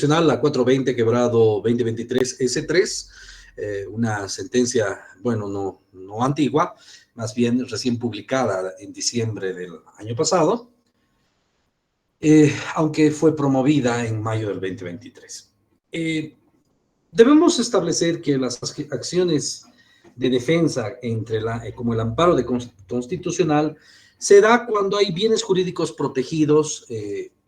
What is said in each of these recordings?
La 420 quebrado 2023 S3, una sentencia, bueno, no antigua, más bien recién publicada en diciembre del año pasado, aunque fue promovida en mayo del 2023. Debemos establecer que las acciones de defensa como el amparo constitucional se da cuando hay bienes jurídicos protegidos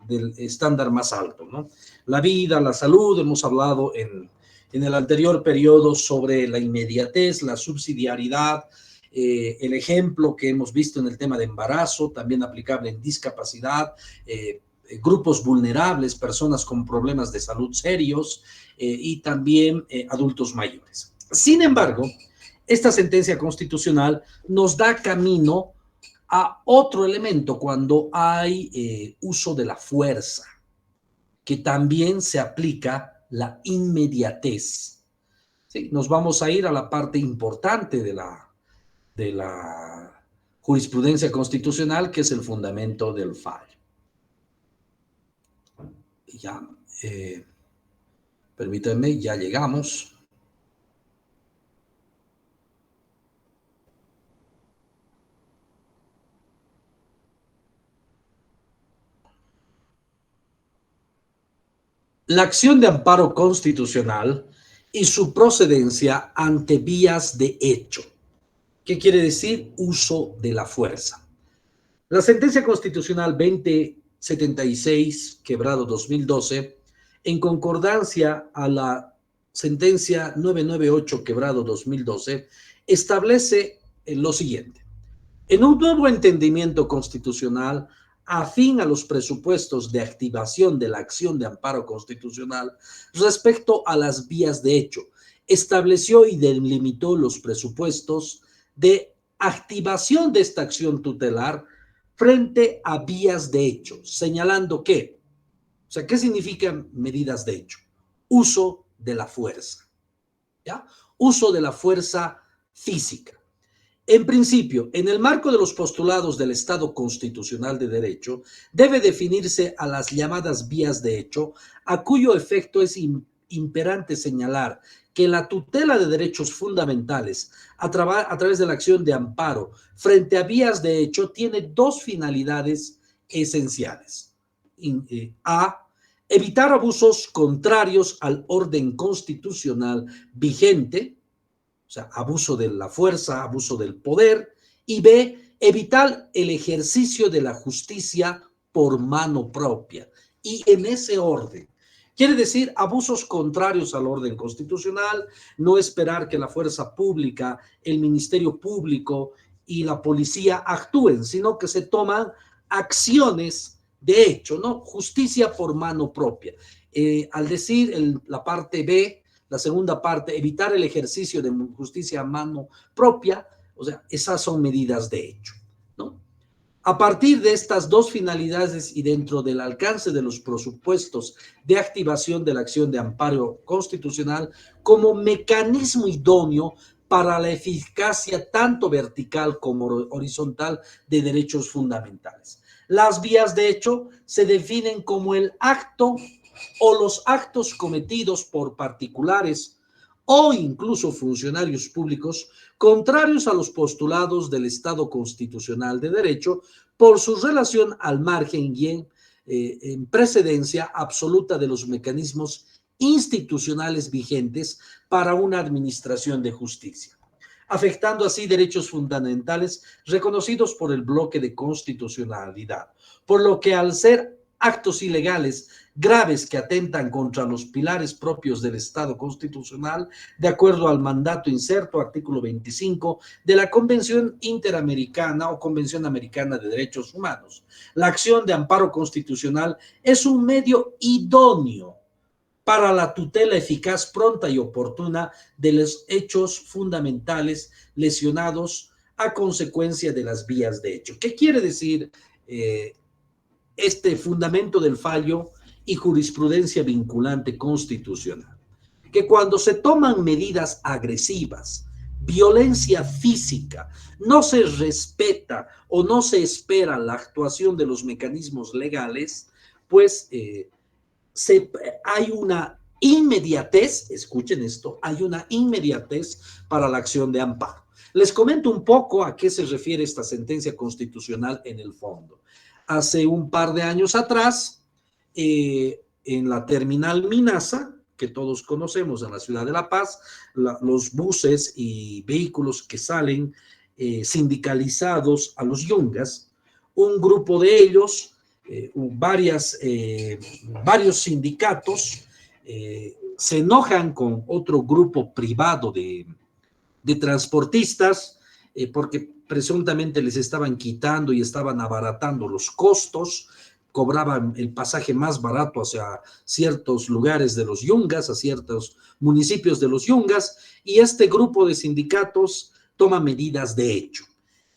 del estándar más alto, ¿no? La vida, la salud, hemos hablado en el anterior periodo sobre la inmediatez, la subsidiariedad, el ejemplo que hemos visto en el tema de embarazo, también aplicable en discapacidad, grupos vulnerables, personas con problemas de salud serios y también adultos mayores. Sin embargo, esta sentencia constitucional nos da camino a otro elemento cuando hay uso de la fuerza, que también se aplica la inmediatez. ¿Sí? Nos vamos a ir a la parte importante de la jurisprudencia constitucional, que es el fundamento del fallo. Ya, permítanme, ya llegamos. La acción de amparo constitucional y su procedencia ante vías de hecho. ¿Qué quiere decir? Uso de la fuerza. La sentencia constitucional 2076, quebrado 2012, en concordancia a la sentencia 998, quebrado 2012, establece lo siguiente. En un nuevo entendimiento constitucional, afín a los presupuestos de activación de la acción de amparo constitucional respecto a las vías de hecho, estableció y delimitó los presupuestos de activación de esta acción tutelar frente a vías de hecho, señalando que, o sea, ¿qué significan medidas de hecho? Uso de la fuerza, ¿ya? Uso de la fuerza física. En principio, en el marco de los postulados del Estado constitucional de derecho, debe definirse a las llamadas vías de hecho, a cuyo efecto es imperante señalar que la tutela de derechos fundamentales a través de la acción de amparo frente a vías de hecho tiene dos finalidades esenciales. A, evitar abusos contrarios al orden constitucional vigente, o sea, abuso de la fuerza, abuso del poder, y B, evitar el ejercicio de la justicia por mano propia. Y en ese orden. Quiere decir abusos contrarios al orden constitucional, no esperar que la fuerza pública, el Ministerio Público y la policía actúen, sino que se toman acciones de hecho, ¿no? Justicia por mano propia. Al decir la parte B, la segunda parte, evitar el ejercicio de justicia a mano propia, o sea, esas son medidas de hecho, ¿no? A partir de estas dos finalidades y dentro del alcance de los presupuestos de activación de la acción de amparo constitucional como mecanismo idóneo para la eficacia tanto vertical como horizontal de derechos fundamentales. Las vías de hecho se definen como el acto o los actos cometidos por particulares o incluso funcionarios públicos contrarios a los postulados del Estado constitucional de derecho por su relación al margen y en precedencia absoluta de los mecanismos institucionales vigentes para una administración de justicia, afectando así derechos fundamentales reconocidos por el bloque de constitucionalidad, por lo que al ser actos ilegales graves que atentan contra los pilares propios del Estado constitucional, de acuerdo al mandato inserto, artículo 25 de la Convención Interamericana o Convención Americana de Derechos Humanos. La acción de amparo constitucional es un medio idóneo para la tutela eficaz, pronta y oportuna de los hechos fundamentales lesionados a consecuencia de las vías de hecho. ¿Qué quiere decir este fundamento del fallo y jurisprudencia vinculante constitucional? Que cuando se toman medidas agresivas, violencia física, no se respeta o no se espera la actuación de los mecanismos legales, pues hay una inmediatez, escuchen esto, hay una inmediatez para la acción de amparo. Les comento un poco a qué se refiere esta sentencia constitucional en el fondo. Hace un par de años atrás, en la terminal Minasa, que todos conocemos en la ciudad de La Paz, los buses y vehículos que salen sindicalizados a los yungas, un grupo de ellos, varios sindicatos, se enojan con otro grupo privado de transportistas, porque presuntamente les estaban quitando y estaban abaratando los costos, cobraban el pasaje más barato hacia ciertos lugares de los yungas, a ciertos municipios de los yungas, y este grupo de sindicatos toma medidas de hecho.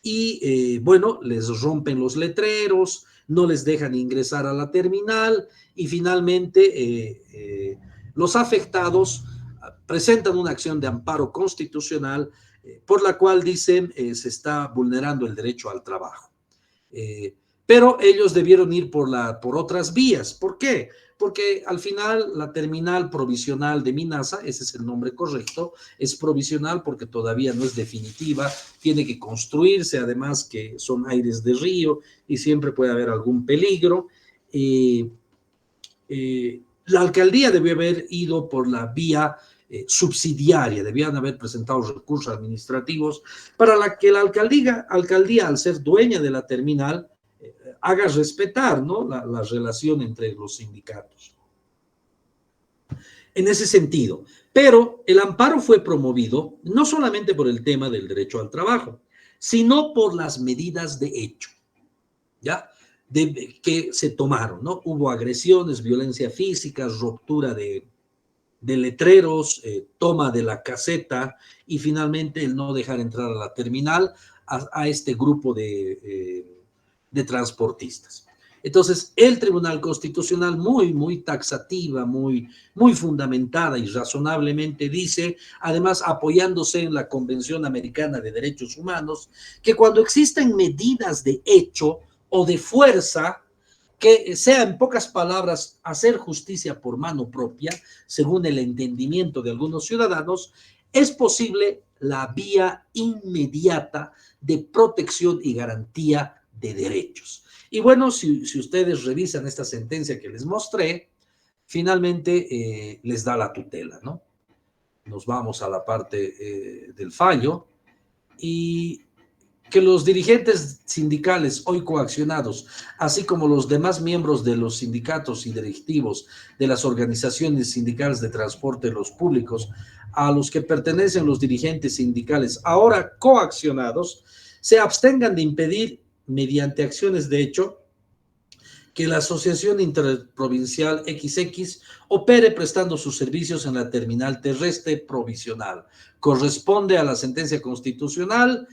Y bueno, les rompen los letreros, no les dejan ingresar a la terminal, y finalmente los afectados presentan una acción de amparo constitucional por la cual dicen se está vulnerando el derecho al trabajo. Pero ellos debieron ir por otras vías. ¿Por qué? Porque al final la terminal provisional de Minasa, ese es el nombre correcto, es provisional porque todavía no es definitiva, tiene que construirse, además que son aires de río y siempre puede haber algún peligro. La alcaldía debió haber ido por la vía subsidiaria, debían haber presentado recursos administrativos para que la alcaldía, al ser dueña de la terminal, haga respetar, ¿no?, la relación entre los sindicatos. En ese sentido, pero el amparo fue promovido no solamente por el tema del derecho al trabajo, sino por las medidas de hecho, ¿ya?, que se tomaron, ¿no? Hubo agresiones, violencia física, ruptura de letreros, toma de la caseta y finalmente el no dejar entrar a la terminal a este grupo de transportistas. Entonces, el Tribunal Constitucional, muy taxativa, muy fundamentada y razonablemente dice, además apoyándose en la Convención Americana de Derechos Humanos, que cuando existen medidas de hecho o de fuerza, que sea, en pocas palabras, hacer justicia por mano propia, según el entendimiento de algunos ciudadanos, es posible la vía inmediata de protección y garantía de derechos. Y bueno, si ustedes revisan esta sentencia que les mostré, finalmente les da la tutela, ¿no? Nos vamos a la parte del fallo, y que los dirigentes sindicales hoy coaccionados, así como los demás miembros de los sindicatos y directivos de las organizaciones sindicales de transporte de los públicos, a los que pertenecen los dirigentes sindicales ahora coaccionados, se abstengan de impedir, mediante acciones de hecho, que la Asociación Interprovincial XX opere prestando sus servicios en la terminal terrestre provisional. Corresponde a la sentencia constitucional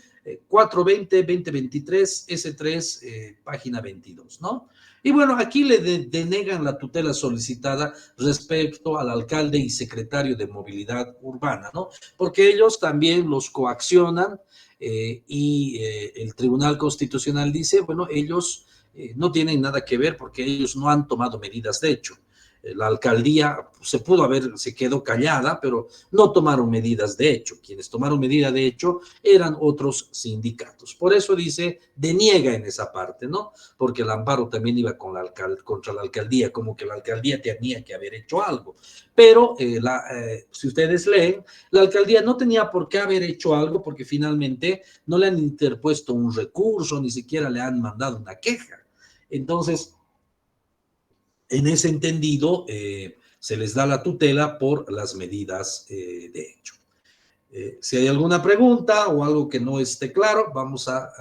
420-2023, S3, página 22, ¿no? Y bueno, aquí le denegan la tutela solicitada respecto al alcalde y secretario de Movilidad Urbana, ¿no? Porque ellos también los coaccionan y el Tribunal Constitucional dice, bueno, ellos no tienen nada que ver porque ellos no han tomado medidas de hecho. La alcaldía se quedó callada, pero no tomaron medidas de hecho. Quienes tomaron medidas de hecho eran otros sindicatos. Por eso dice, deniega en esa parte, ¿no? Porque el amparo también iba contra la alcaldía, como que la alcaldía tenía que haber hecho algo. Pero si ustedes leen, la alcaldía no tenía por qué haber hecho algo porque finalmente no le han interpuesto un recurso, ni siquiera le han mandado una queja. Entonces, en ese entendido, se les da la tutela por las medidas de hecho. Si hay alguna pregunta o algo que no esté claro, vamos a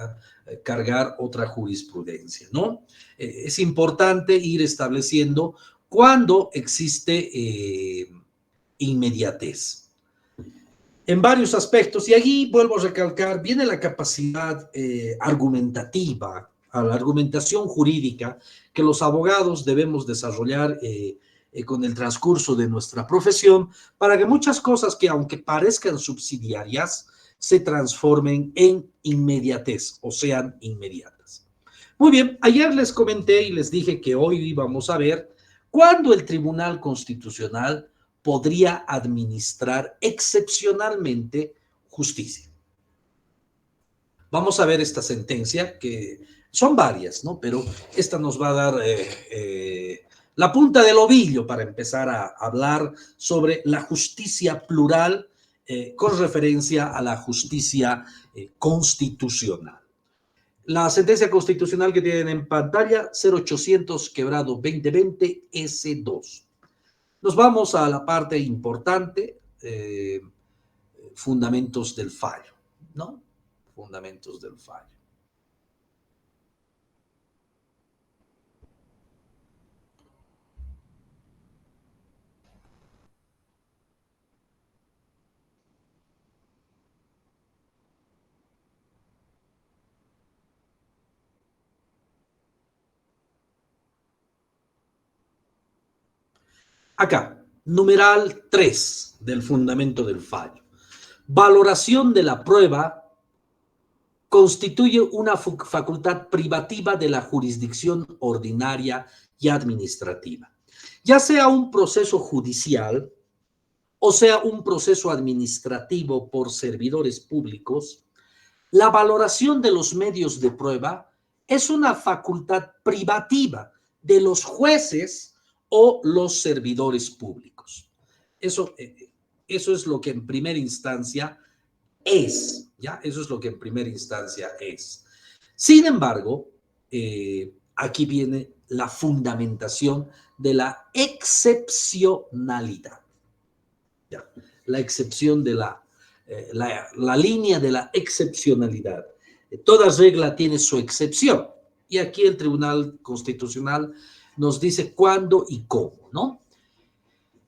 cargar otra jurisprudencia, ¿no? Es importante ir estableciendo cuándo existe inmediatez. En varios aspectos, y allí vuelvo a recalcar, viene la capacidad argumentativa, a la argumentación jurídica que los abogados debemos desarrollar con el transcurso de nuestra profesión para que muchas cosas que aunque parezcan subsidiarias se transformen en inmediatez o sean inmediatas. Muy bien, ayer les comenté y les dije que hoy íbamos a ver ¿Cuándo el Tribunal Constitucional podría administrar excepcionalmente justicia? Vamos a ver esta sentencia, que son varias, ¿no? Pero esta nos va a dar la punta del ovillo para empezar a hablar sobre la justicia plural con referencia a la justicia constitucional. La sentencia constitucional que tienen en pantalla, 0800/2020 S2. Nos vamos a la parte importante, fundamentos del fallo, ¿no? Fundamentos del fallo. Acá, numeral 3 del fundamento del fallo. Valoración de la prueba constituye una facultad privativa de la jurisdicción ordinaria y administrativa, ya sea un proceso judicial o sea un proceso administrativo por servidores públicos. La valoración de los medios de prueba es una facultad privativa de los jueces o los servidores públicos. Eso es lo que en primera instancia es, ¿ya? Eso es lo que en primera instancia es. Sin embargo, aquí viene la fundamentación de la excepcionalidad, ¿ya? La excepción de la línea de la excepcionalidad. Toda regla tiene su excepción, y aquí el Tribunal Constitucional nos dice cuándo y cómo, ¿no?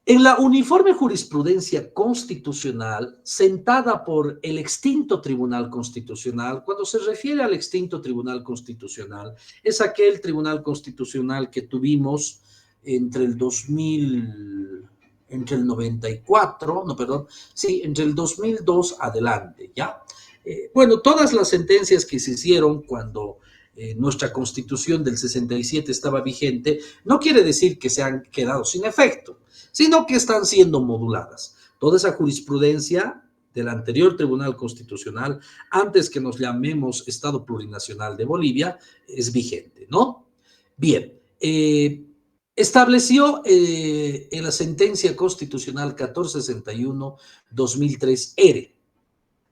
En la uniforme jurisprudencia constitucional sentada por el extinto Tribunal Constitucional, cuando se refiere al extinto Tribunal Constitucional, es aquel Tribunal Constitucional que tuvimos entre el 94, no, perdón, sí, entre el 2002 adelante, ¿ya? Bueno, todas las sentencias que se hicieron cuando nuestra Constitución del 67 estaba vigente, no quiere decir que se han quedado sin efecto, sino que están siendo moduladas. Toda esa jurisprudencia del anterior Tribunal Constitucional, antes que nos llamemos Estado Plurinacional de Bolivia, es vigente, ¿no? Bien, estableció en la sentencia constitucional 1461-2003-R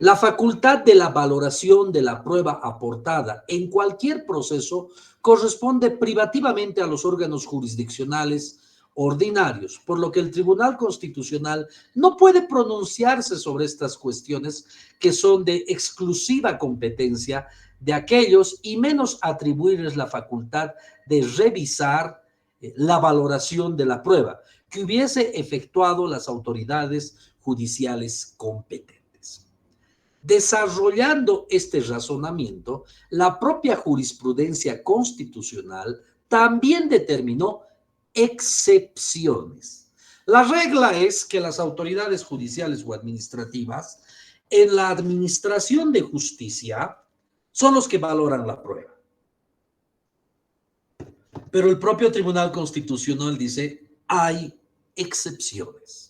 la facultad de la valoración de la prueba aportada en cualquier proceso corresponde privativamente a los órganos jurisdiccionales ordinarios, por lo que el Tribunal Constitucional no puede pronunciarse sobre estas cuestiones que son de exclusiva competencia de aquellos y menos atribuirles la facultad de revisar la valoración de la prueba que hubiese efectuado las autoridades judiciales competentes. Desarrollando este razonamiento, la propia jurisprudencia constitucional también determinó excepciones. La regla es que las autoridades judiciales o administrativas en la administración de justicia son los que valoran la prueba. Pero el propio Tribunal Constitucional dice, hay excepciones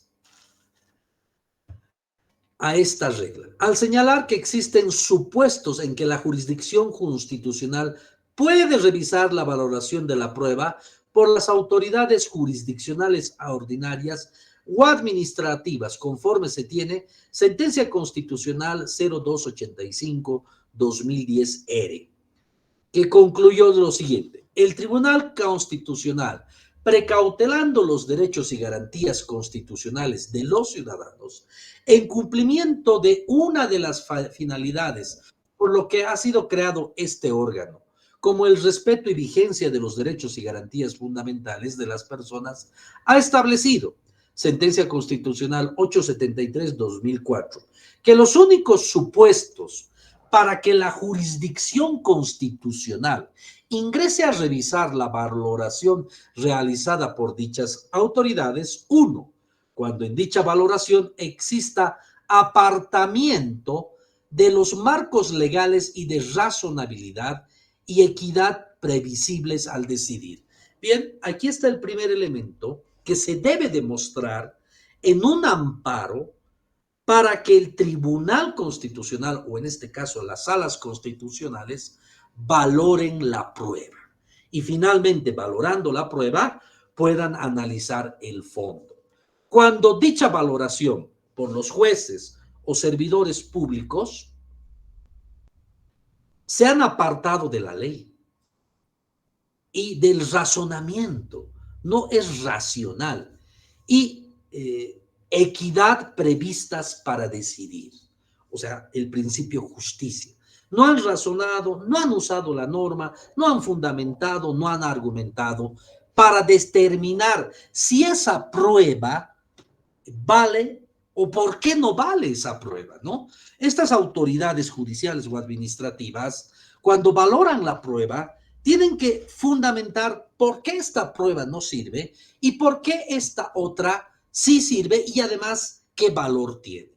a esta regla, al señalar que existen supuestos en que la jurisdicción constitucional puede revisar la valoración de la prueba por las autoridades jurisdiccionales ordinarias o administrativas, conforme se tiene sentencia constitucional 0285-2010-R, que concluyó lo siguiente: el Tribunal Constitucional, precautelando los derechos y garantías constitucionales de los ciudadanos, en cumplimiento de una de las finalidades por lo que ha sido creado este órgano, como el respeto y vigencia de los derechos y garantías fundamentales de las personas, ha establecido, sentencia constitucional 873-2004, que los únicos supuestos para que la jurisdicción constitucional ingrese a revisar la valoración realizada por dichas autoridades, uno, cuando en dicha valoración exista apartamiento de los marcos legales y de razonabilidad y equidad previsibles al decidir. Bien, aquí está el primer elemento que se debe demostrar en un amparo para que el Tribunal Constitucional, o en este caso las salas constitucionales, valoren la prueba. Y finalmente, valorando la prueba, puedan analizar el fondo. Cuando dicha valoración por los jueces o servidores públicos se han apartado de la ley y del razonamiento, no es racional, y equidad previstas para decidir, o sea, el principio justicia. No han razonado, no han usado la norma, no han fundamentado, no han argumentado para determinar si esa prueba vale o por qué no vale esa prueba, ¿no? Estas autoridades judiciales o administrativas, cuando valoran la prueba, tienen que fundamentar por qué esta prueba no sirve y por qué esta otra sí sirve y además qué valor tiene.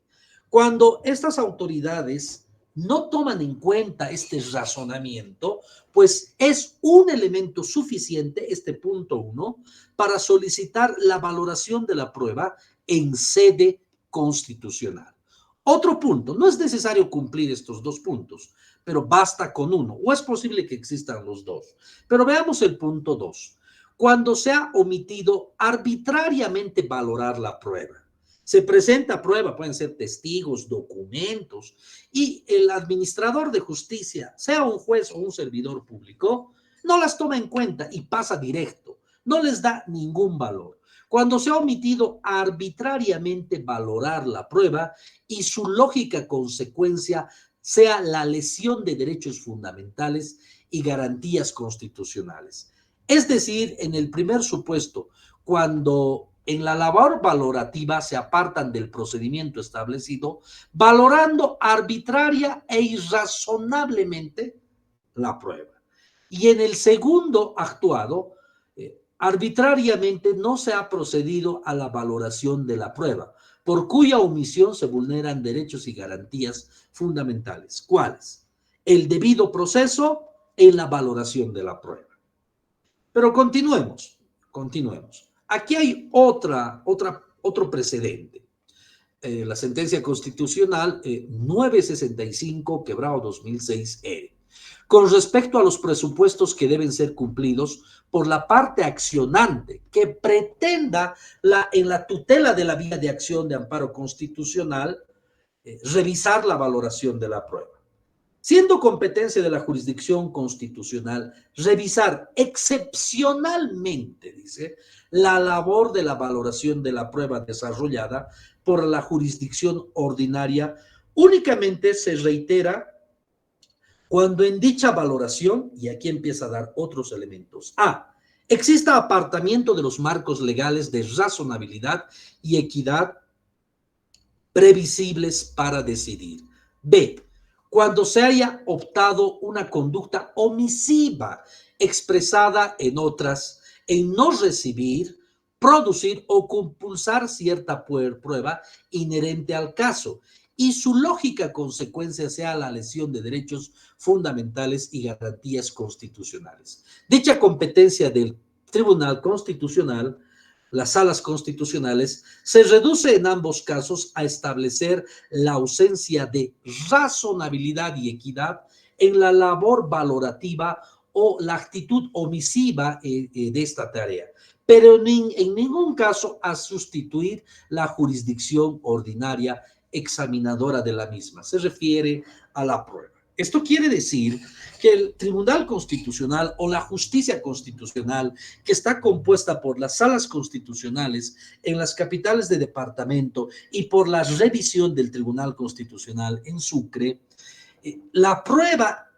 Cuando estas autoridades no toman en cuenta este razonamiento, pues es un elemento suficiente, este punto 1, para solicitar la valoración de la prueba en sede constitucional. Otro punto, no es necesario cumplir estos dos puntos, pero basta con uno, o es posible que existan los dos. Pero veamos el punto 2. Cuando se ha omitido arbitrariamente valorar la prueba. Se presenta prueba, pueden ser testigos, documentos, y el administrador de justicia, sea un juez o un servidor público, no las toma en cuenta y pasa directo, no les da ningún valor. Cuando se ha omitido arbitrariamente valorar la prueba y su lógica consecuencia sea la lesión de derechos fundamentales y garantías constitucionales. Es decir, en el primer supuesto, cuando en la labor valorativa se apartan del procedimiento establecido, valorando arbitraria e irrazonablemente la prueba. Y en el segundo actuado, arbitrariamente no se ha procedido a la valoración de la prueba, por cuya omisión se vulneran derechos y garantías fundamentales. ¿Cuáles? El debido proceso en la valoración de la prueba. Pero continuemos. Aquí hay otro precedente. La sentencia constitucional 965, quebrado 2006, con respecto a los presupuestos que deben ser cumplidos por la parte accionante que pretenda en la tutela de la vía de acción de amparo constitucional revisar la valoración de la prueba. Siendo competencia de la jurisdicción constitucional revisar excepcionalmente, dice, la labor de la valoración de la prueba desarrollada por la jurisdicción ordinaria, únicamente se reitera cuando en dicha valoración, y aquí empieza a dar otros elementos, A, exista apartamiento de los marcos legales de razonabilidad y equidad previsibles para decidir. B, cuando se haya optado una conducta omisiva expresada en otras, en no recibir, producir o compulsar cierta prueba inherente al caso, y su lógica consecuencia sea la lesión de derechos fundamentales y garantías constitucionales. Dicha competencia del Tribunal Constitucional, las salas constitucionales, se reduce en ambos casos a establecer la ausencia de razonabilidad y equidad en la labor valorativa o la actitud omisiva de esta tarea, pero en ningún caso a sustituir la jurisdicción ordinaria examinadora de la misma. Se refiere a la prueba. Esto quiere decir que el Tribunal Constitucional o la justicia constitucional, que está compuesta por las salas constitucionales en las capitales de departamento y por la revisión del Tribunal Constitucional en Sucre, la prueba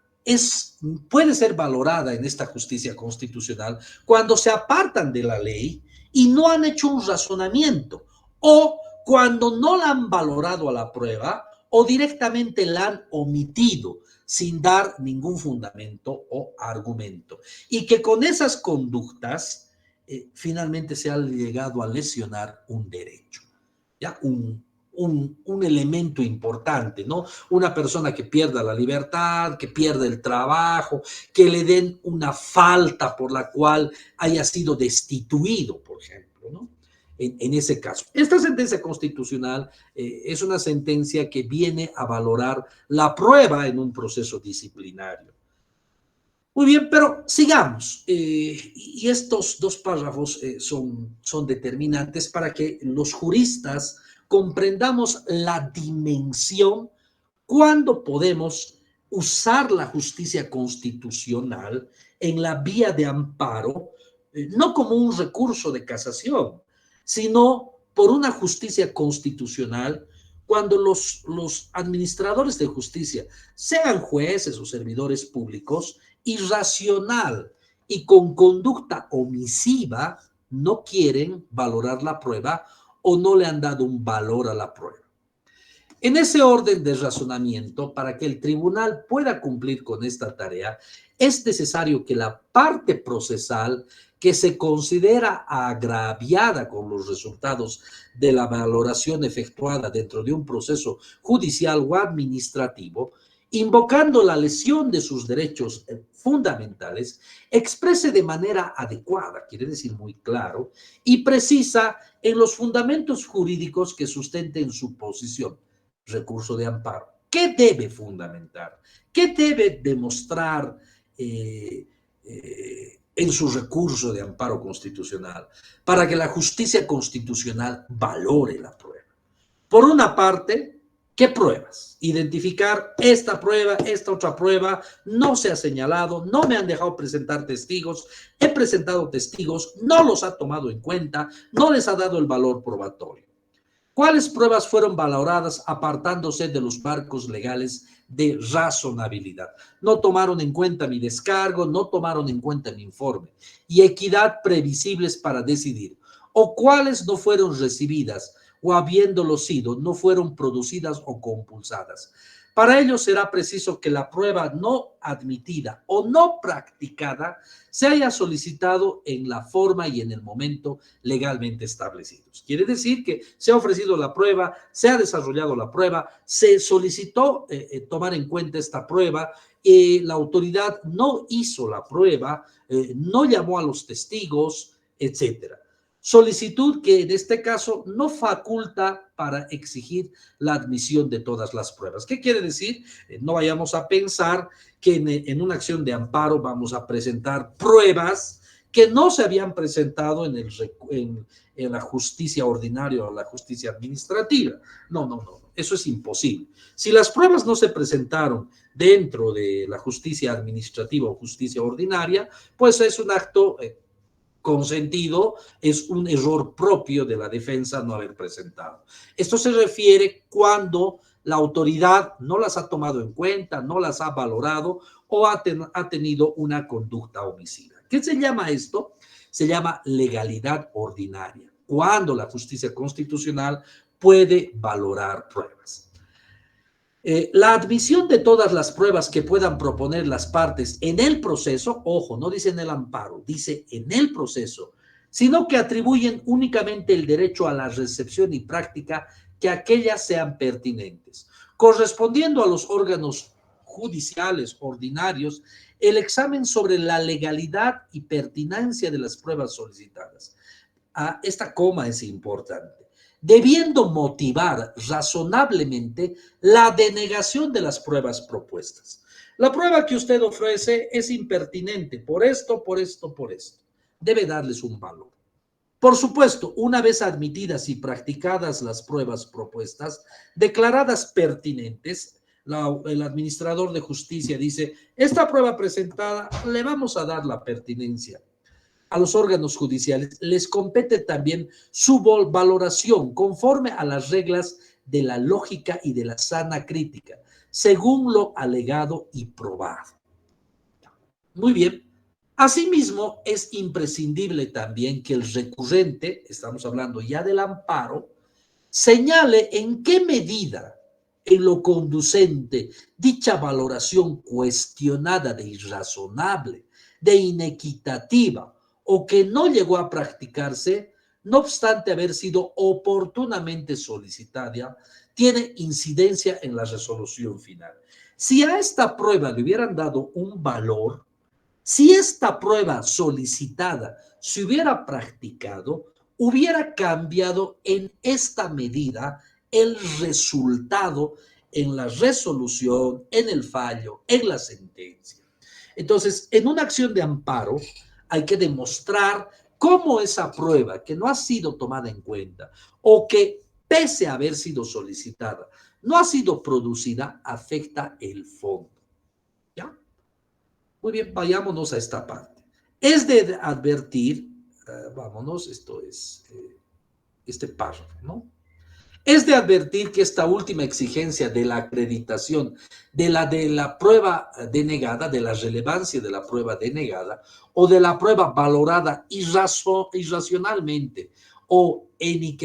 puede ser valorada en esta justicia constitucional cuando se apartan de la ley y no han hecho un razonamiento, o cuando no la han valorado a la prueba o directamente la han omitido sin dar ningún fundamento o argumento. Y que con esas conductas finalmente se ha llegado a lesionar un derecho, ¿ya? un elemento importante, ¿no? Una persona que pierda la libertad, que pierda el trabajo, que le den una falta por la cual haya sido destituido, por ejemplo, ¿no? En ese caso. Esta sentencia constitucional es una sentencia que viene a valorar la prueba en un proceso disciplinario. Muy bien, pero sigamos. Y estos dos párrafos son determinantes para que los juristas comprendamos la dimensión cuando podemos usar la justicia constitucional en la vía de amparo, no como un recurso de casación, sino por una justicia constitucional cuando los administradores de justicia, sean jueces o servidores públicos, irracional y con conducta omisiva, no quieren valorar la prueba o no le han dado un valor a la prueba. En ese orden de razonamiento, para que el tribunal pueda cumplir con esta tarea, es necesario que la parte procesal que se considera agraviada con los resultados de la valoración efectuada dentro de un proceso judicial o administrativo, invocando la lesión de sus derechos fundamentales, exprese de manera adecuada, quiere decir muy claro, y precisa en los fundamentos jurídicos que sustenten su posición. Recurso de amparo. ¿Qué debe fundamentar? ¿Qué debe demostrar en su recurso de amparo constitucional para que la justicia constitucional valore la prueba? Por una parte, ¿qué pruebas? Identificar esta prueba, esta otra prueba, no se ha señalado, no me han dejado presentar testigos, he presentado testigos, no los ha tomado en cuenta, no les ha dado el valor probatorio. ¿Cuáles pruebas fueron valoradas apartándose de los marcos legales de razonabilidad? No tomaron en cuenta mi descargo, no tomaron en cuenta mi informe y equidad previsibles para decidir. ¿O cuáles no fueron recibidas o habiéndolo sido, no fueron producidas o compulsadas? Para ello será preciso que la prueba no admitida o no practicada se haya solicitado en la forma y en el momento legalmente establecidos. Quiere decir que se ha ofrecido la prueba, se ha desarrollado la prueba, se solicitó tomar en cuenta esta prueba, la autoridad no hizo la prueba, no llamó a los testigos, etcétera. Solicitud que en este caso no faculta para exigir la admisión de todas las pruebas. ¿Qué quiere decir? No vayamos a pensar que en una acción de amparo vamos a presentar pruebas que no se habían presentado en la justicia ordinaria o la justicia administrativa. No, eso es imposible. Si las pruebas no se presentaron dentro de la justicia administrativa o justicia ordinaria, pues es un acto consentido, es un error propio de la defensa no haber presentado. Esto se refiere cuando la autoridad no las ha tomado en cuenta, no las ha valorado o ha tenido una conducta omisiva. ¿Qué se llama esto? Se llama legalidad ordinaria, cuando la justicia constitucional puede valorar pruebas. La admisión de todas las pruebas que puedan proponer las partes en el proceso, ojo, no dice en el amparo, dice en el proceso, sino que atribuyen únicamente el derecho a la recepción y práctica que aquellas sean pertinentes, correspondiendo a los órganos judiciales ordinarios el examen sobre la legalidad y pertinencia de las pruebas solicitadas. Esta coma es importante. Debiendo motivar razonablemente la denegación de las pruebas propuestas. La prueba que usted ofrece es impertinente por esto, por esto, por esto. Debe darles un valor. Por supuesto, una vez admitidas y practicadas las pruebas propuestas, declaradas pertinentes, el administrador de justicia dice, esta prueba presentada le vamos a dar la pertinencia. A los órganos judiciales les compete también su valoración conforme a las reglas de la lógica y de la sana crítica, según lo alegado y probado. Muy bien. Asimismo, es imprescindible también que el recurrente, estamos hablando ya del amparo, señale en qué medida en lo conducente dicha valoración cuestionada de irrazonable, de inequitativa, o que no llegó a practicarse, no obstante haber sido oportunamente solicitada, tiene incidencia en la resolución final. Si a esta prueba le hubieran dado un valor, si esta prueba solicitada se hubiera practicado, hubiera cambiado en esta medida el resultado en la resolución, en el fallo, en la sentencia. Entonces, en una acción de amparo hay que demostrar cómo esa prueba que no ha sido tomada en cuenta o que pese a haber sido solicitada, no ha sido producida, afecta el fondo. ¿Ya? Muy bien, vayámonos a esta parte. Es de advertir, vámonos, esto es este párrafo, ¿no? Es de advertir que esta última exigencia de la acreditación de la prueba denegada, de la relevancia de la prueba denegada o de la prueba valorada irracionalmente o en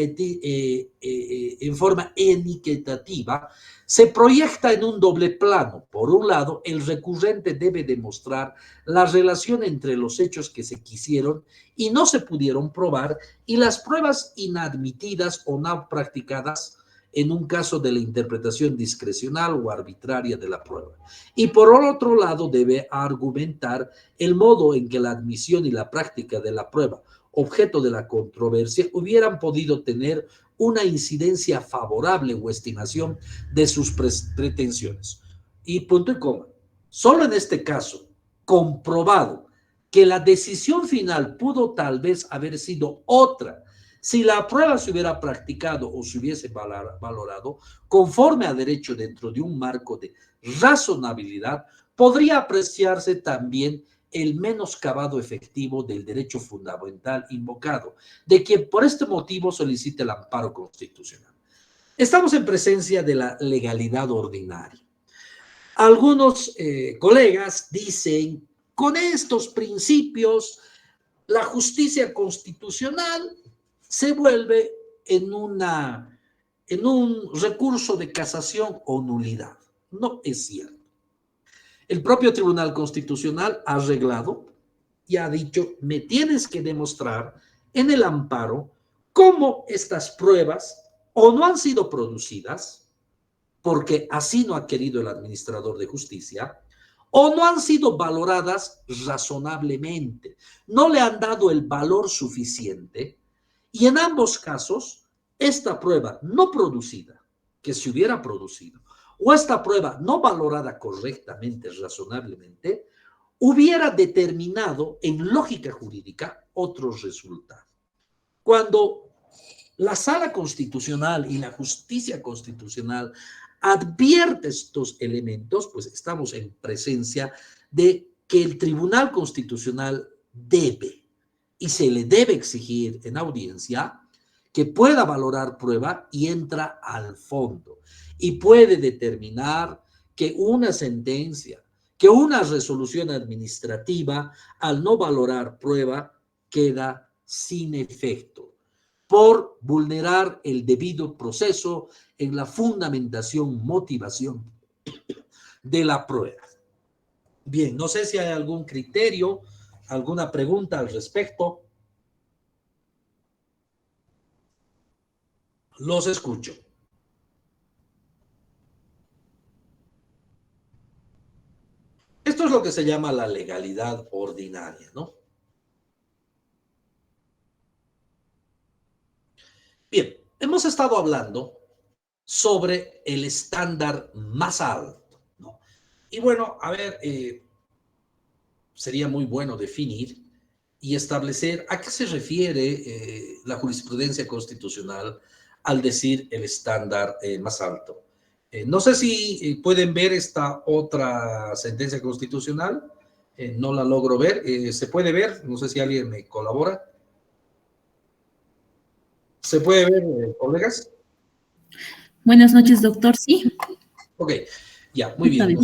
forma iniquitativa, se proyecta en un doble plano. Por un lado, el recurrente debe demostrar la relación entre los hechos que se quisieron y no se pudieron probar y las pruebas inadmitidas o no practicadas en un caso de la interpretación discrecional o arbitraria de la prueba. Y por otro lado, debe argumentar el modo en que la admisión y la práctica de la prueba, objeto de la controversia, hubieran podido tener una incidencia favorable o estimación de sus pretensiones. Y punto y coma. Solo en este caso, comprobado que la decisión final pudo tal vez haber sido otra si la prueba se hubiera practicado o se hubiese valorado conforme a derecho dentro de un marco de razonabilidad, podría apreciarse también el menoscabado efectivo del derecho fundamental invocado, de quien por este motivo solicita el amparo constitucional. Estamos en presencia de la legalidad ordinaria. Algunos colegas dicen, con estos principios, la justicia constitucional se vuelve en un recurso de casación o nulidad. No es cierto. El propio Tribunal Constitucional ha arreglado y ha dicho, me tienes que demostrar en el amparo cómo estas pruebas o no han sido producidas, porque así no ha querido el administrador de justicia, o no han sido valoradas razonablemente, no le han dado el valor suficiente, y en ambos casos, esta prueba no producida, que se hubiera producido, o esta prueba no valorada correctamente, razonablemente, hubiera determinado en lógica jurídica otro resultado. Cuando la Sala Constitucional y la Justicia Constitucional advierte estos elementos, pues estamos en presencia de que el Tribunal Constitucional debe y se le debe exigir en audiencia que pueda valorar prueba y entra al fondo y puede determinar que una sentencia, que una resolución administrativa, al no valorar prueba, queda sin efecto por vulnerar el debido proceso en la fundamentación, motivación de la prueba. Bien, no sé si hay algún criterio, alguna pregunta al respecto. Los escucho. Esto es lo que se llama la legalidad ordinaria, ¿no? Bien, hemos estado hablando sobre el estándar más alto, ¿no? Y bueno, a ver, sería muy bueno definir y establecer a qué se refiere la jurisprudencia constitucional al decir el estándar más alto. No sé si pueden ver esta otra sentencia constitucional, no la logro ver, ¿se puede ver? No sé si alguien me colabora. ¿Se puede ver, colegas? Buenas noches, doctor. Sí. Ok, ya, muy bien.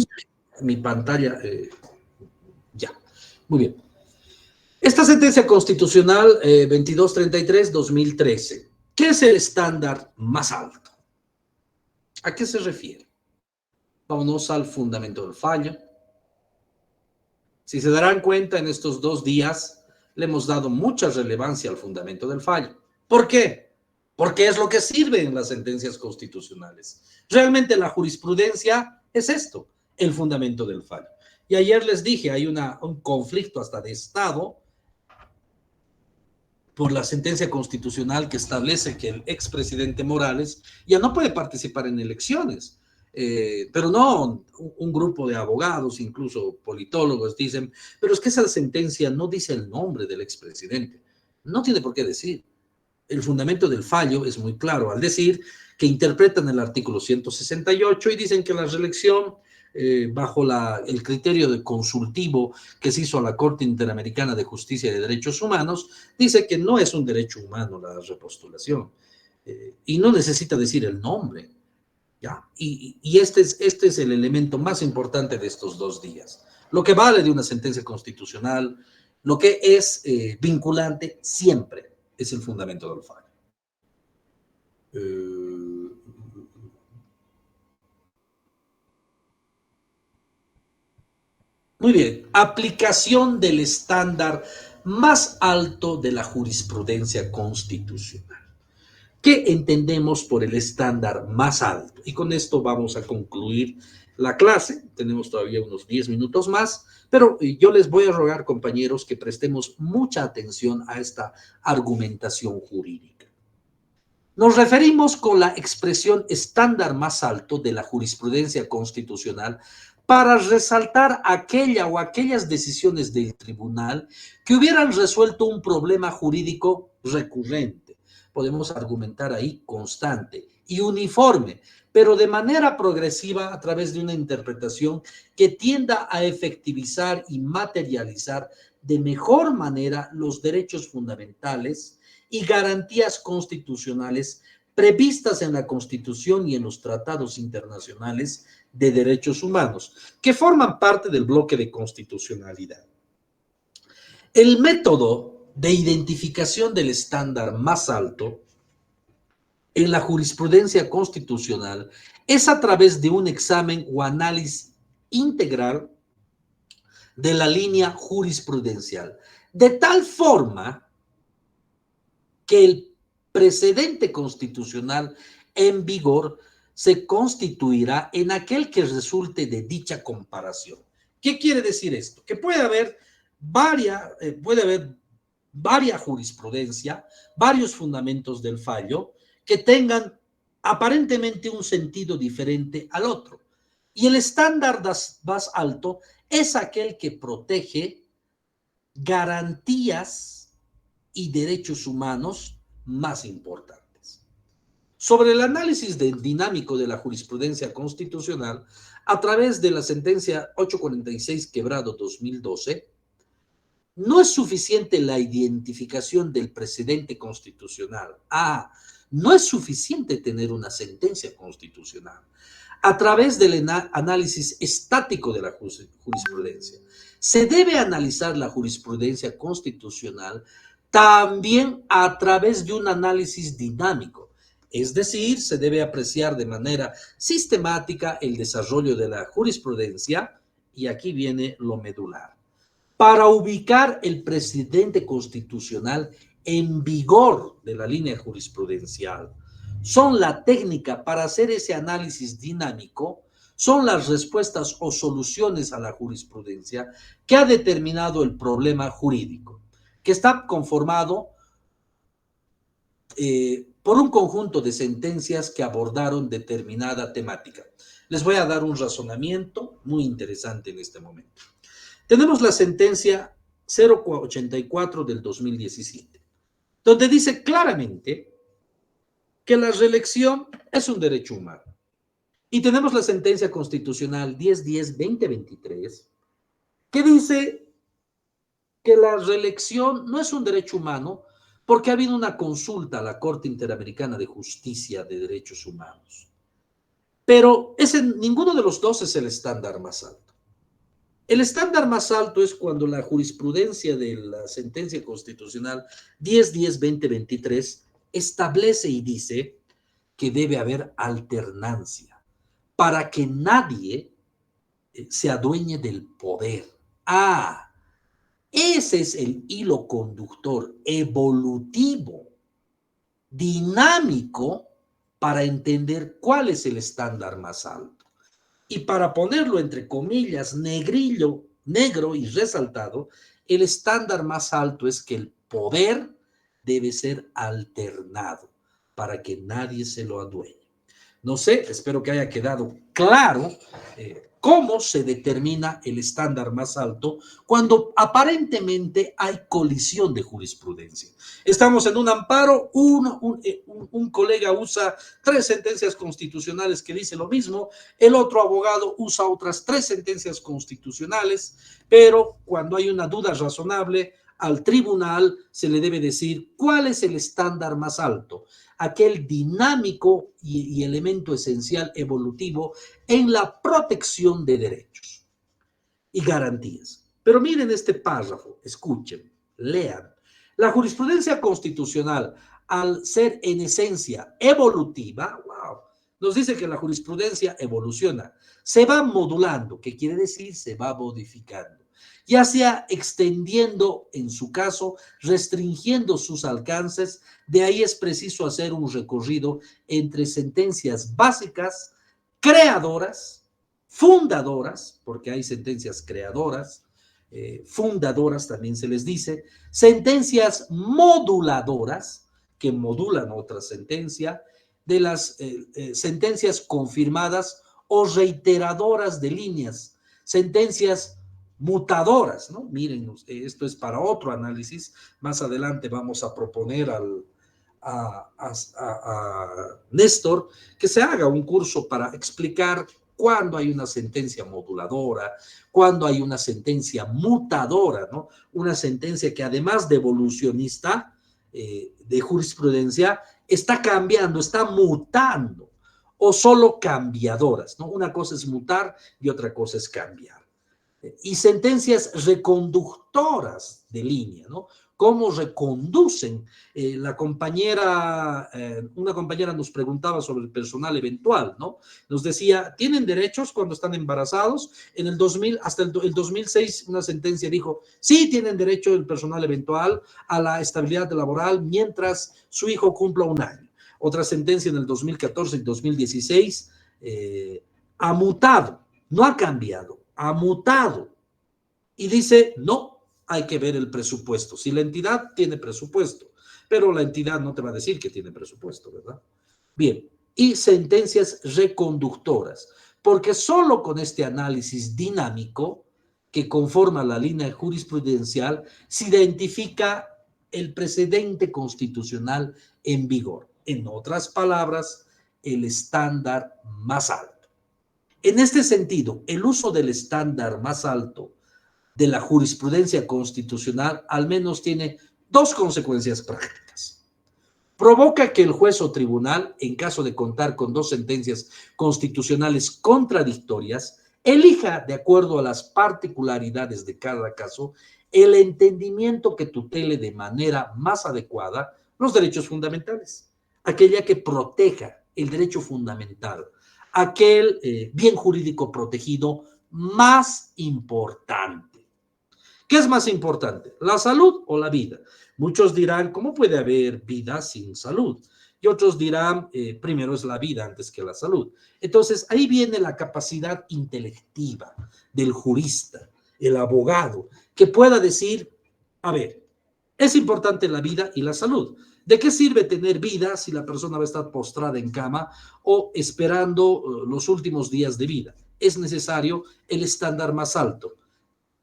Mi pantalla, ya, muy bien. Esta sentencia constitucional 2233-2013, ¿qué es el estándar más alto? ¿A qué se refiere? Vámonos al fundamento del fallo. Si se darán cuenta, en estos 2 días le hemos dado mucha relevancia al fundamento del fallo. ¿Por qué? Porque es lo que sirve en las sentencias constitucionales. Realmente la jurisprudencia es esto, el fundamento del fallo. Y ayer les dije, hay un conflicto hasta de Estado por la sentencia constitucional que establece que el expresidente Morales ya no puede participar en elecciones. Pero no, un grupo de abogados, incluso politólogos, dicen, pero es que esa sentencia no dice el nombre del expresidente. No tiene por qué decir. El fundamento del fallo es muy claro al decir que interpretan el artículo 168 y dicen que la reelección bajo el criterio de consultivo que se hizo a la Corte Interamericana de Justicia y de Derechos Humanos, dice que no es un derecho humano la repostulación y no necesita decir el nombre. ¿Ya? Y este es el elemento más importante de estos 2 días. Lo que vale de una sentencia constitucional, lo que es vinculante siempre es el fundamento del fallo. Muy bien, aplicación del estándar más alto de la jurisprudencia constitucional. ¿Qué entendemos por el estándar más alto? Y con esto vamos a concluir la clase. Tenemos todavía unos 10 minutos más, pero yo les voy a rogar, compañeros, que prestemos mucha atención a esta argumentación jurídica. Nos referimos con la expresión estándar más alto de la jurisprudencia constitucional para resaltar aquella o aquellas decisiones del tribunal que hubieran resuelto un problema jurídico recurrente. Podemos argumentar ahí constante y uniforme, pero de manera progresiva a través de una interpretación que tienda a efectivizar y materializar de mejor manera los derechos fundamentales y garantías constitucionales previstas en la Constitución y en los tratados internacionales de derechos humanos, que forman parte del bloque de constitucionalidad. El método de identificación del estándar más alto en la jurisprudencia constitucional es a través de un examen o análisis integral de la línea jurisprudencial, de tal forma que el precedente constitucional en vigor se constituirá en aquel que resulte de dicha comparación. ¿Qué quiere decir esto? Que puede haber varias jurisprudencia, varios fundamentos del fallo que tengan aparentemente un sentido diferente al otro. Y el estándar más alto es aquel que protege garantías y derechos humanos más importantes. Sobre el análisis dinámico de la jurisprudencia constitucional, a través de la sentencia 846 quebrado 2012, no es suficiente la identificación del precedente constitucional. No es suficiente tener una sentencia constitucional. A través del análisis estático de la jurisprudencia, se debe analizar la jurisprudencia constitucional también a través de un análisis dinámico. Es decir, se debe apreciar de manera sistemática el desarrollo de la jurisprudencia, y aquí viene lo medular, para ubicar el precedente constitucional en vigor de la línea jurisprudencial. Son la técnica para hacer ese análisis dinámico, son las respuestas o soluciones a la jurisprudencia que ha determinado el problema jurídico, que está conformado por un conjunto de sentencias que abordaron determinada temática. Les voy a dar un razonamiento muy interesante en este momento. Tenemos la sentencia 084 del 2017, donde dice claramente que la reelección es un derecho humano. Y tenemos la sentencia constitucional 1010-2023, que dice que la reelección no es un derecho humano porque ha habido una consulta a la Corte Interamericana de Justicia de Derechos Humanos. Pero ninguno de los dos es el estándar más alto. El estándar más alto es cuando la jurisprudencia de la sentencia constitucional 1010-2023 establece y dice que debe haber alternancia para que nadie se adueñe del poder. Ese es el hilo conductor evolutivo dinámico para entender cuál es el estándar más alto. Y para ponerlo entre comillas, negro y resaltado, el estándar más alto es que el poder debe ser alternado para que nadie se lo adueñe. No sé, espero que haya quedado claro cómo se determina el estándar más alto cuando aparentemente hay colisión de jurisprudencia. Estamos en un amparo, un colega usa 3 sentencias constitucionales que dicen lo mismo, el otro abogado usa otras 3 sentencias constitucionales, pero cuando hay una duda razonable, al tribunal se le debe decir cuál es el estándar más alto, aquel dinámico y elemento esencial evolutivo en la protección de derechos y garantías. Pero miren este párrafo, escuchen, lean. La jurisprudencia constitucional, al ser en esencia evolutiva, wow, nos dice que la jurisprudencia evoluciona, se va modulando, ¿qué quiere decir? Se va modificando, ya sea extendiendo, en su caso, restringiendo sus alcances. De ahí es preciso hacer un recorrido entre sentencias básicas, creadoras, fundadoras, porque hay sentencias creadoras, fundadoras también se les dice, sentencias moduladoras, que modulan otra sentencia, de las sentencias confirmadas o reiteradoras de líneas, sentencias mutadoras, ¿no? Miren, esto es para otro análisis, más adelante vamos a proponer a Néstor que se haga un curso para explicar cuándo hay una sentencia moduladora, cuándo hay una sentencia mutadora, ¿no? Una sentencia que además de evolucionista, de jurisprudencia, está cambiando, está mutando, o solo cambiadoras, ¿no? Una cosa es mutar y otra cosa es cambiar. Y sentencias reconductoras de línea, ¿no? Cómo reconducen. Una compañera nos preguntaba sobre el personal eventual, ¿no? Nos decía, ¿tienen derechos cuando están embarazados? En el 2000, hasta el 2006, una sentencia dijo, sí, tienen derecho el personal eventual a la estabilidad laboral mientras su hijo cumpla 1 año. Otra sentencia en el 2014 y 2016 ha mutado, no ha cambiado, ha mutado y dice, no, hay que ver el presupuesto. Si la entidad tiene presupuesto, pero la entidad no te va a decir que tiene presupuesto, ¿verdad? Bien, y sentencias reconductoras, porque solo con este análisis dinámico que conforma la línea jurisprudencial se identifica el precedente constitucional en vigor. En otras palabras, el estándar más alto. En este sentido, el uso del estándar más alto de la jurisprudencia constitucional al menos tiene 2 consecuencias prácticas. Provoca que el juez o tribunal, en caso de contar con 2 sentencias constitucionales contradictorias, elija, de acuerdo a las particularidades de cada caso, el entendimiento que tutele de manera más adecuada los derechos fundamentales, aquella que proteja el derecho fundamental, aquel bien jurídico protegido más importante. ¿Qué es más importante, la salud o la vida? Muchos dirán, ¿cómo puede haber vida sin salud? Y otros dirán, primero es la vida antes que la salud. Entonces, ahí viene la capacidad intelectiva del jurista, el abogado, que pueda decir, a ver, es importante la vida y la salud. ¿De qué sirve tener vida si la persona va a estar postrada en cama o esperando los últimos días de vida? Es necesario el estándar más alto.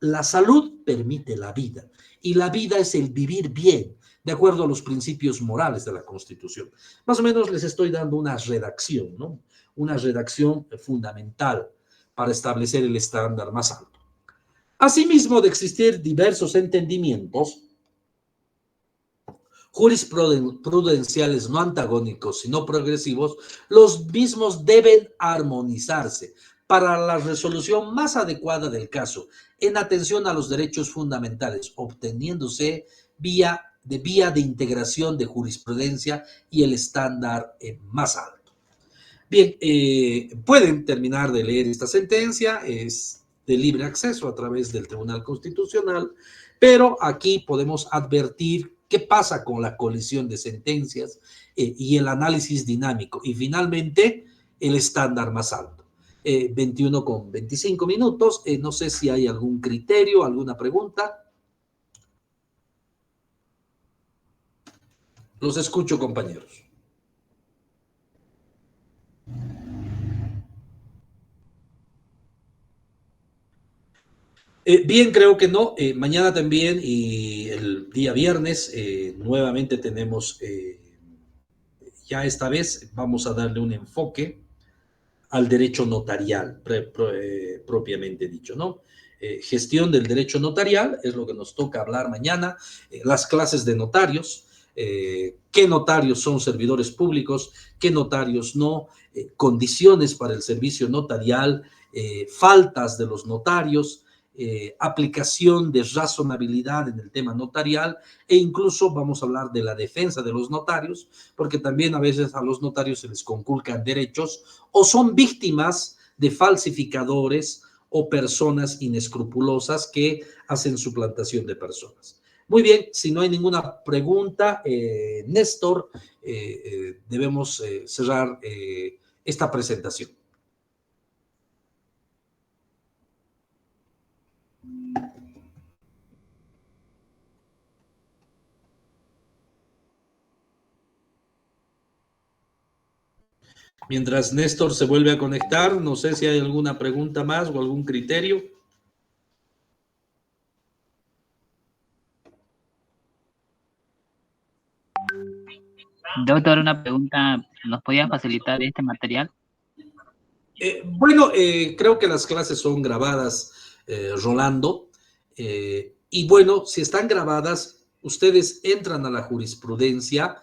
La salud permite la vida y la vida es el vivir bien, de acuerdo a los principios morales de la Constitución. Más o menos les estoy dando una redacción, ¿no? Una redacción fundamental para establecer el estándar más alto. Asimismo, de existir diversos entendimientos jurisprudenciales no antagónicos, sino progresivos, los mismos deben armonizarse para la resolución más adecuada del caso, en atención a los derechos fundamentales, obteniéndose vía de integración de jurisprudencia y el estándar más alto. Bien, pueden terminar de leer esta sentencia, es de libre acceso a través del Tribunal Constitucional, pero aquí podemos advertir ¿Qué pasa con la colisión de sentencias y el análisis dinámico? Y finalmente, el estándar más alto. 21 con 25 minutos. No sé si hay algún criterio, alguna pregunta. Los escucho, compañeros. Bien, creo que no. Mañana también y el día viernes nuevamente tenemos, ya esta vez vamos a darle un enfoque al derecho notarial, propiamente dicho, ¿no? Gestión del derecho notarial es lo que nos toca hablar mañana, las clases de notarios, qué notarios son servidores públicos, qué notarios no, condiciones para el servicio notarial, faltas de los notarios, aplicación de razonabilidad en el tema notarial e incluso vamos a hablar de la defensa de los notarios, porque también a veces a los notarios se les conculcan derechos o son víctimas de falsificadores o personas inescrupulosas que hacen suplantación de personas. Muy bien, si no hay ninguna pregunta, Néstor, debemos cerrar esta presentación. Mientras Néstor se vuelve a conectar, no sé si hay alguna pregunta más o algún criterio. Doctor, una pregunta, ¿nos podía facilitar este material? Bueno, creo que las clases son grabadas, Rolando, y bueno, si están grabadas, ustedes entran a la jurisprudencia,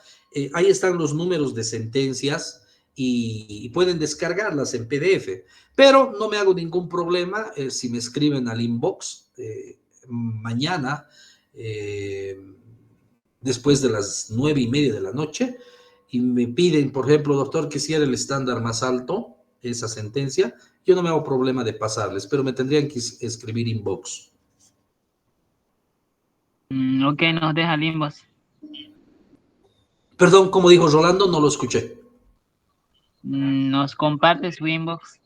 ahí están los números de sentencias y pueden descargarlas en PDF, pero no me hago ningún problema si me escriben al inbox mañana, después de las 9:30 de la noche, y me piden, por ejemplo, doctor, que si era el estándar más alto, esa sentencia, yo no me hago problema de pasarles, pero me tendrían que escribir inbox. Ok, nos deja el inbox. Perdón, como dijo Rolando, no lo escuché. ¿Nos comparte su inbox?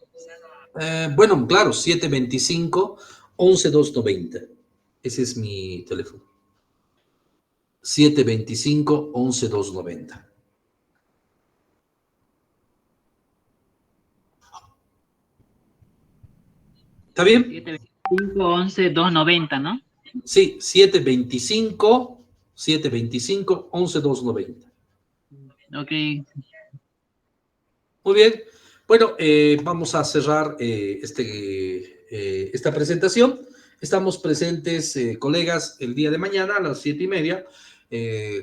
Bueno, claro, 725-11290. Ese es mi teléfono. 725-11290. ¿Está bien? 725-11-290, ¿no? Sí, 725-11290. Ok. Muy bien. Bueno, vamos a cerrar esta presentación. Estamos presentes, colegas, el día de mañana a las 7:30,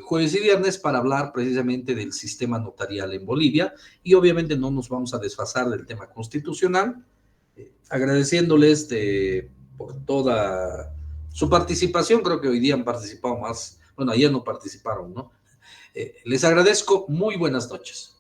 jueves y viernes, para hablar precisamente del sistema notarial en Bolivia. Y obviamente no nos vamos a desfasar del tema constitucional, agradeciéndoles por toda su participación. Creo que hoy día han participado más. Bueno, ayer no participaron, ¿no? Les agradezco. Muy buenas noches.